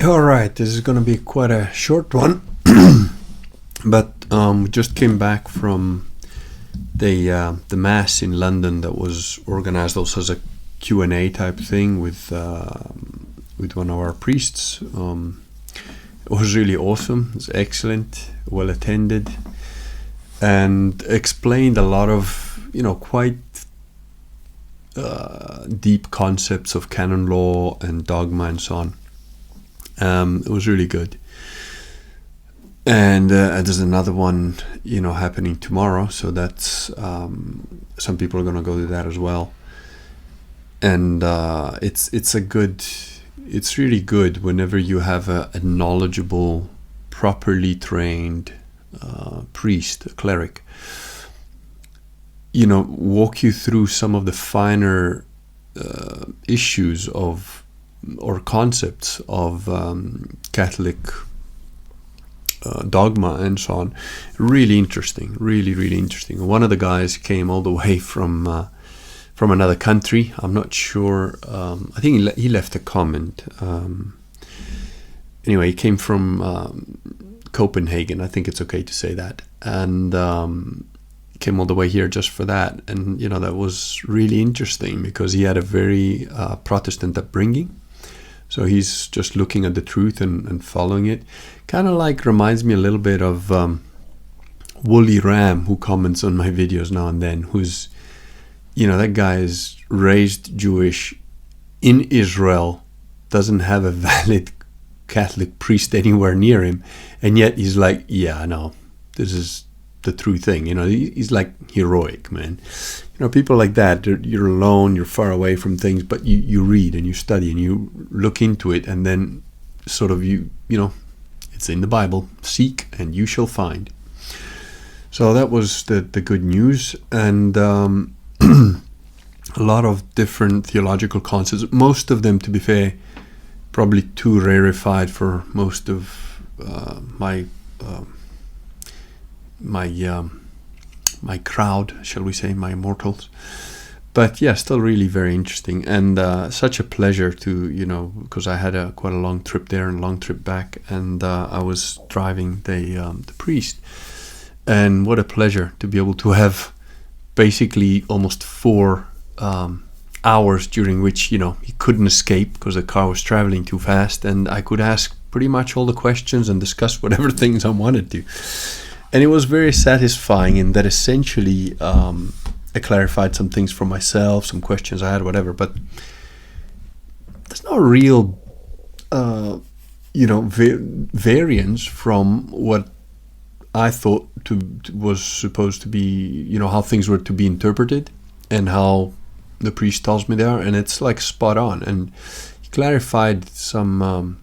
All right, this is going to be quite a short one, but we just came back from the mass in London that was organized also as a Q&A type thing with one of our priests. It was really awesome. It was excellent, well attended, and explained a lot of quite deep concepts of canon law and dogma and so on. It was really good. And there's another one, happening tomorrow. So that's some people are going to go to that as well. And it's really good whenever you have a knowledgeable, properly trained priest, a cleric, walk you through some of the finer issues of or concepts of Catholic dogma and so on. Really interesting, really interesting. One of the guys came all the way from another country. I'm not sure. I think he left a comment. Anyway, he came from Copenhagen. I think it's okay to say that. And came all the way here just for that. And, that was really interesting because he had a very Protestant upbringing. So he's just looking at the truth and following it. Kind of like reminds me a little bit of Woolly Ram, who comments on my videos now and then, who's, that guy is raised Jewish in Israel, doesn't have a valid Catholic priest anywhere near him, and yet he's like, yeah, no, this is the true thing. He's like heroic, man. People like that, you're alone, you're far away from things, but you read and you study and you look into it, and then sort of it's in the Bible, seek and you shall find. So that was the good news. And a lot of different theological concepts, most of them, to be fair, probably too rarefied for most of my crowd, shall we say, my mortals. But yeah, still really very interesting, and such a pleasure to, because I had quite a long trip there and a long trip back, and I was driving the priest, and what a pleasure to be able to have basically almost 4 hours during which, he couldn't escape because the car was traveling too fast, and I could ask pretty much all the questions and discuss whatever things I wanted to. And it was very satisfying in that essentially I clarified some things for myself, some questions I had, whatever. But there's no real, variance from what I thought was supposed to be, how things were to be interpreted and how the priest tells me they are. And it's like spot on. And he clarified some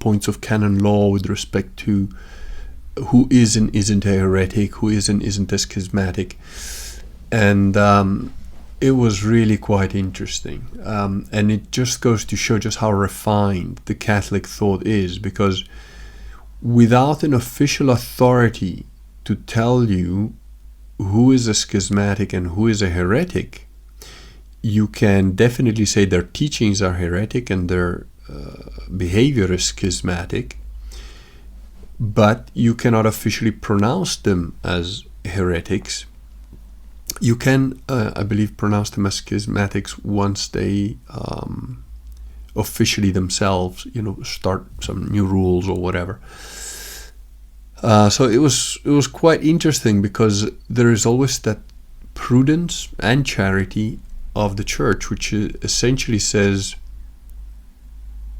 points of canon law with respect to who is and isn't a heretic, who is and isn't a schismatic. And it was really quite interesting. And it just goes to show just how refined the Catholic thought is, because without an official authority to tell you who is a schismatic and who is a heretic, you can definitely say their teachings are heretic and their behavior is schismatic, but you cannot officially pronounce them as heretics. You can, I believe, pronounce them as schismatics once they officially themselves, start some new rules or whatever. So it was quite interesting, because there is always that prudence and charity of the church, which essentially says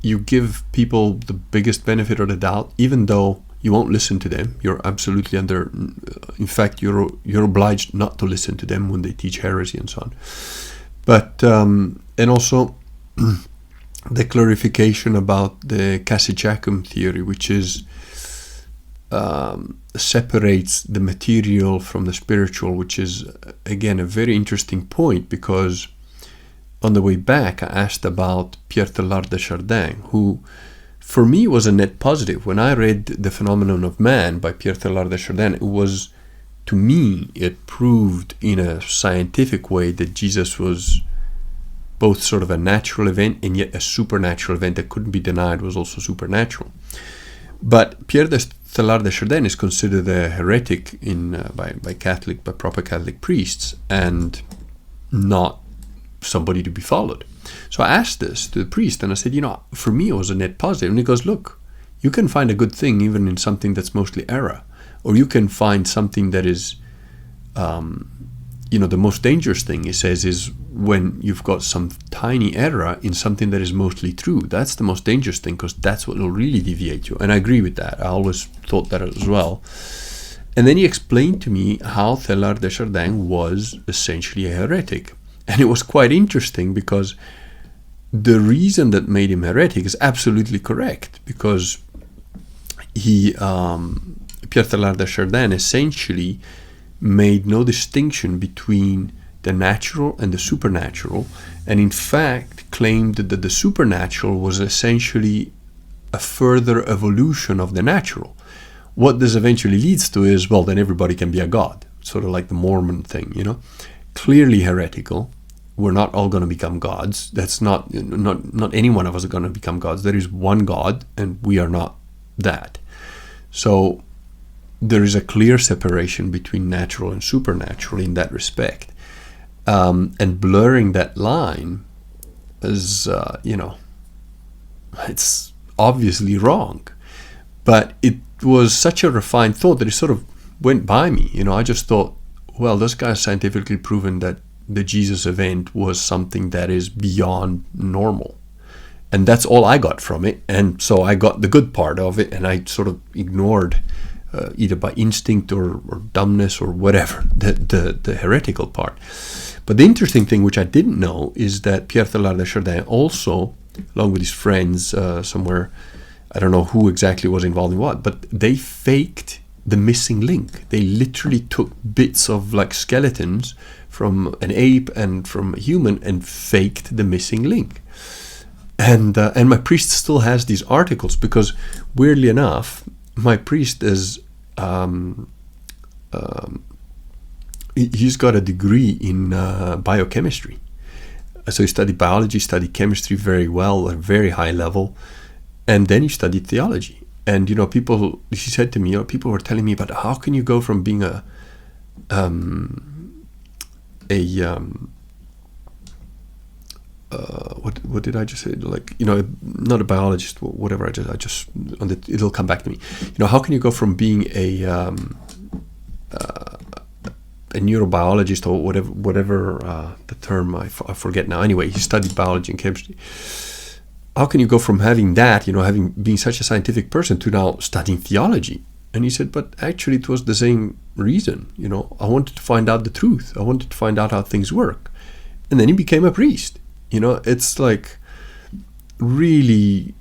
you give people the biggest benefit of the doubt, even though you won't listen to them. You're absolutely in fact, you're obliged not to listen to them when they teach heresy and so on. But, and also the clarification about the Cassiciacum theory, which is, separates the material from the spiritual, which is, again, a very interesting point, because on the way back, I asked about Teilhard de Chardin, who, for me, was a net positive. When I read The Phenomenon of Man by Teilhard de Chardin, it was, to me, it proved in a scientific way that Jesus was both sort of a natural event and yet a supernatural event that couldn't be denied was also supernatural. But Pierre de Teilhard de Chardin is considered a heretic by proper Catholic priests, and not somebody to be followed. So I asked this to the priest, and I said, for me it was a net positive. And he goes, look, you can find a good thing even in something that's mostly error, or you can find something that is, the most dangerous thing, he says, is when you've got some tiny error in something that is mostly true. That's the most dangerous thing, because that's what will really deviate you. And I agree with that. I always thought that as well. And then he explained to me how Teilhard de Chardin was essentially a heretic. And it was quite interesting, because the reason that made him heretic is absolutely correct, because Pierre Teilhard de Chardin essentially made no distinction between the natural and the supernatural, and in fact claimed that the supernatural was essentially a further evolution of the natural. What this eventually leads to is, well, then everybody can be a god, sort of like the Mormon thing, clearly heretical. We're not all going to become gods. That's not any one of us are going to become gods. There is one God, and we are not that. So there is a clear separation between natural and supernatural in that respect. And blurring that line is, it's obviously wrong. But it was such a refined thought that it sort of went by me. I just thought, well, this guy has scientifically proven that the Jesus event was something that is beyond normal. And that's all I got from it. And so I got the good part of it, and I sort of ignored, either by instinct or dumbness or whatever, the heretical part. But the interesting thing, which I didn't know, is that Pierre Teilhard de Chardin also, along with his friends somewhere, I don't know who exactly was involved in what, but they faked the missing link. They literally took bits of like skeletons from an ape and from a human and faked the missing link. And my priest still has these articles, because weirdly enough, my priest is he's got a degree in biochemistry. So he studied biology, studied chemistry very well at a very high level, and then he studied theology. And people, he said to me, people were telling me about how can you go from being what did I just say? Like, not a biologist, whatever. It'll come back to me. How can you go from being a neurobiologist or whatever the term I forget now. Anyway, he studied biology and chemistry. How can you go from having that, being such a scientific person, to now studying theology? And he said, but actually it was the same reason. I wanted to find out the truth. I wanted to find out how things work. And then he became a priest. It's like really,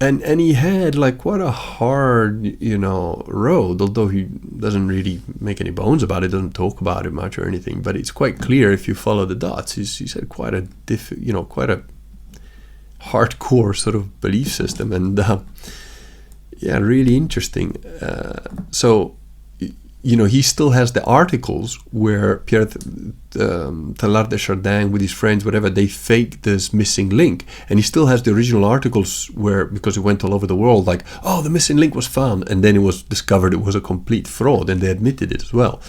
and he had like quite a hard, road, although he doesn't really make any bones about it, doesn't talk about it much or anything, but it's quite clear if you follow the dots. He's had quite a quite a hardcore sort of belief system, and really interesting. So he still has the articles where Pierre Teilhard de Chardin with his friends, whatever, they faked this missing link. And he still has the original articles where, because it went all over the world, like, oh, the missing link was found. And then it was discovered it was a complete fraud, and they admitted it as well.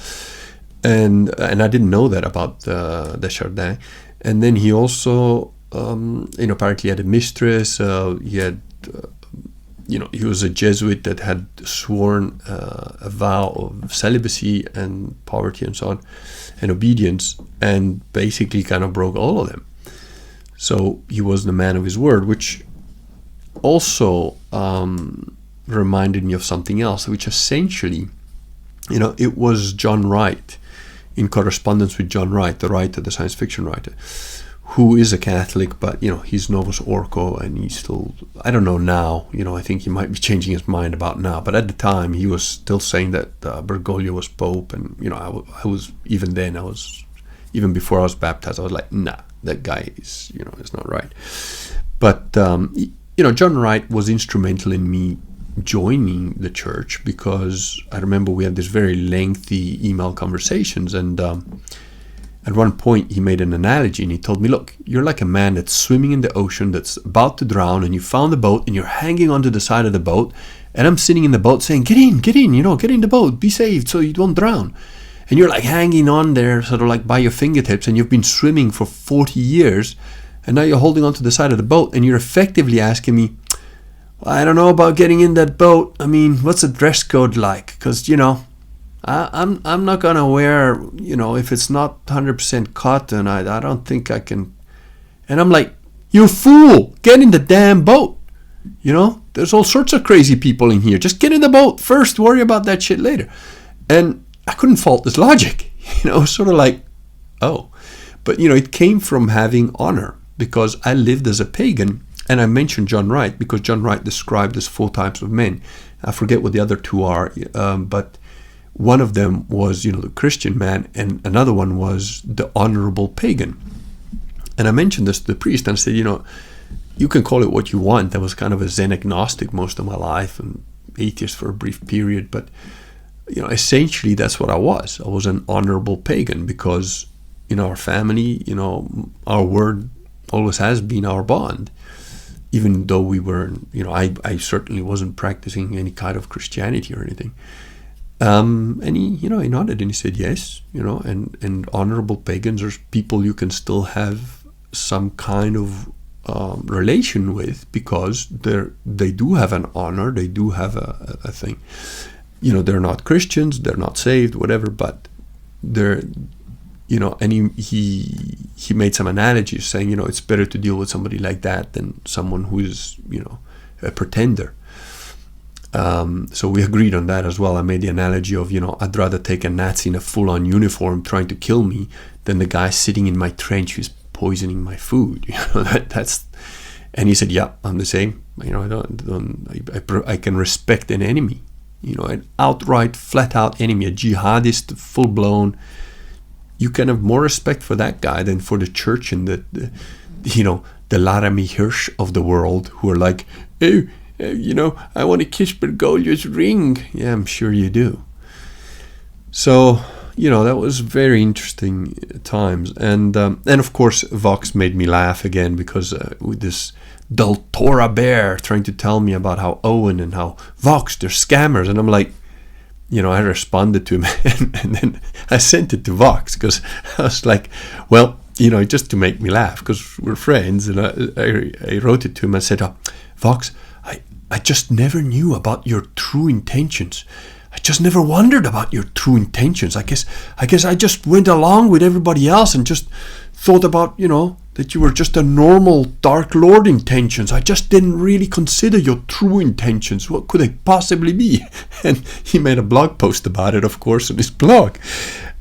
And I didn't know that about de Chardin. And then he also, apparently had a mistress. He had... he was a Jesuit that had sworn a vow of celibacy and poverty and so on, and obedience, and basically kind of broke all of them. So he was the man of his word, which also reminded me of something else, which essentially, it was John Wright, in correspondence with John Wright, the writer, the science fiction writer, who is a Catholic, but, he's Novus Ordo, and he's still, I don't know now, I think he might be changing his mind about now, but at the time, he was still saying that Bergoglio was Pope, and, I was, even then, even before I was baptized, I was like, nah, that guy is, is not right. But, John Wright was instrumental in me joining the church, because I remember we had this very lengthy email conversations, and at one point he made an analogy and he told me, look, you're like a man that's swimming in the ocean, that's about to drown, and you found the boat and you're hanging onto the side of the boat, and I'm sitting in the boat saying, get in, get in, get in the boat, be saved so you don't drown. And you're like hanging on there sort of like by your fingertips, and you've been swimming for 40 years, and now you're holding onto the side of the boat, and you're effectively asking me, I don't know about getting in that boat. I mean, what's the dress code like? Because, I'm not going to wear, if it's not 100% cotton, I don't think I can. And I'm like, you fool, get in the damn boat. There's all sorts of crazy people in here. Just get in the boat first, worry about that shit later. And I couldn't fault this logic, sort of like, oh. But, it came from having honor, because I lived as a pagan. And I mentioned John Wright because John Wright described as 4 types of men. I forget what the other 2 are, but one of them was, the Christian man, and another one was the honorable pagan. And I mentioned this to the priest, and I said, you can call it what you want. I was kind of a Zen agnostic most of my life, and atheist for a brief period, but essentially that's what I was. I was an honorable pagan because in our family, our word always has been our bond. Even though we were, I certainly wasn't practicing any kind of Christianity or anything. And he nodded and he said yes, and honorable pagans are people you can still have some kind of relation with, because they do have an honor, they do have a thing. They're not Christians, they're not saved, whatever, but they're, and he made some analogies saying, it's better to deal with somebody like that than someone who is, a pretender. So we agreed on that as well. I made the analogy of, I'd rather take a Nazi in a full-on uniform trying to kill me than the guy sitting in my trench who's poisoning my food. That's. And he said, yeah, I'm the same. I can respect an enemy, an outright, flat-out enemy, a jihadist, full-blown. You can have more respect for that guy than for the church and the Laramie Hirsch of the world who are like, oh, I want to kiss Bergoglio's ring. Yeah, I'm sure you do. So, that was very interesting times. And of course, Vox made me laugh again because with this Deltora bear trying to tell me about how Owen and how Vox, they're scammers. And I'm like, I responded to him and then I sent it to Vox because I was like, well, just to make me laugh because we're friends. And I wrote it to him. I said, Vox, I just never knew about your true intentions. I just never wondered about your true intentions. I guess I just went along with everybody else and just thought about, that you were just a normal Dark Lord intentions. I just didn't really consider your true intentions. What could they possibly be? And he made a blog post about it, of course, on his blog.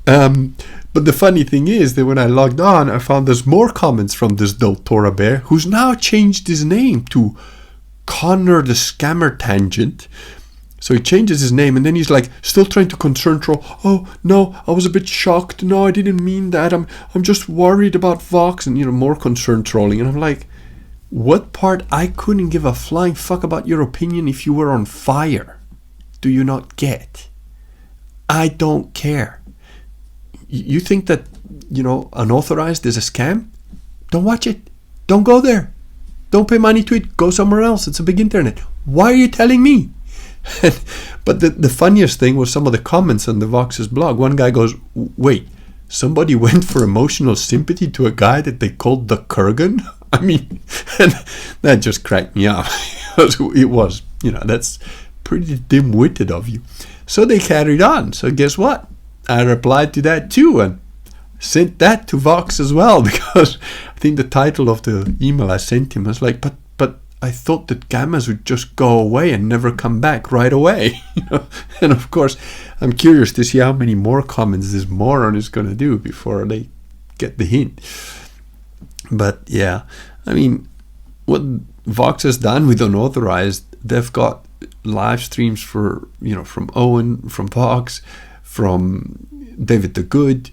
But the funny thing is that when I logged on, I found there's more comments from this Deltora Bear, who's now changed his name to Connor the Scammer Tangent. So he changes his name and then he's like still trying to concern troll. Oh no, I was a bit shocked. No, I didn't mean that. I'm just worried about Vox, and more concern trolling. And I'm like, what part? I couldn't give a flying fuck about your opinion if you were on fire. Do you not get? I don't care. You think that unauthorized is a scam? Don't watch it. Don't go there. Don't pay money to it. Go somewhere else. It's a big internet. Why are you telling me? But the funniest thing was some of the comments on the Vox's blog. One guy goes, wait, somebody went for emotional sympathy to a guy that they called the Kurgan? I mean, and that just cracked me up. It was, that's pretty dim-witted of you. So they carried on. So guess what? I replied to that too and sent that to Vox as well, because I think the title of the email I sent him was like, but I thought that gammas would just go away and never come back right away. And of course, I'm curious to see how many more comments this moron is going to do before they get the hint. But yeah, I mean, what Vox has done with unauthorized, they've got live streams for, from Owen, from Vox, from David the Good,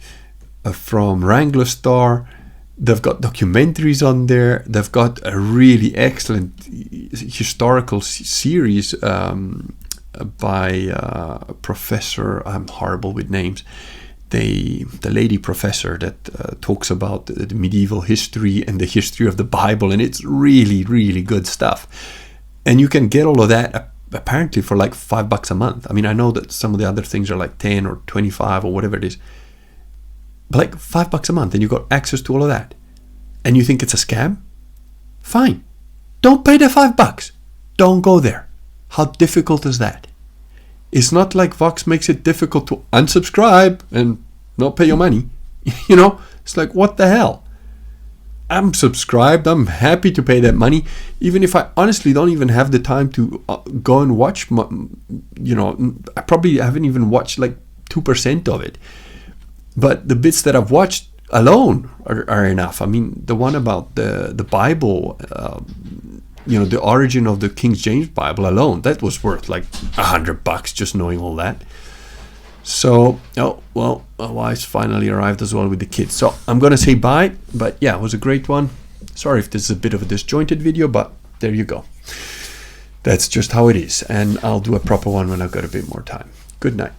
from Wrangler Star. They've got documentaries on there. They've got a really excellent historical series by a professor. I'm horrible with names. the lady professor that talks about the medieval history and the history of the Bible, and it's really, really good stuff. And you can get all of that apparently for like $5 a month. I mean, I know that some of the other things are like 10 or 25 or whatever it is, but like $5 a month, and you got access to all of that. And you think it's a scam? Fine. Don't pay the $5. Don't go there. How difficult is that? It's not like Vox makes it difficult to unsubscribe and not pay your money. You know, it's like, what the hell? I'm subscribed. I'm happy to pay that money, even if I honestly don't even have the time to go and watch. I probably haven't even watched like 2% of it. But the bits that I've watched alone are enough. I mean, the one about the Bible, the origin of the King James Bible alone, that was worth like $100 just knowing all that. So, my wife's finally arrived as well with the kids. So I'm going to say bye, but yeah, it was a great one. Sorry if this is a bit of a disjointed video, but there you go. That's just how it is. And I'll do a proper one when I've got a bit more time. Good night.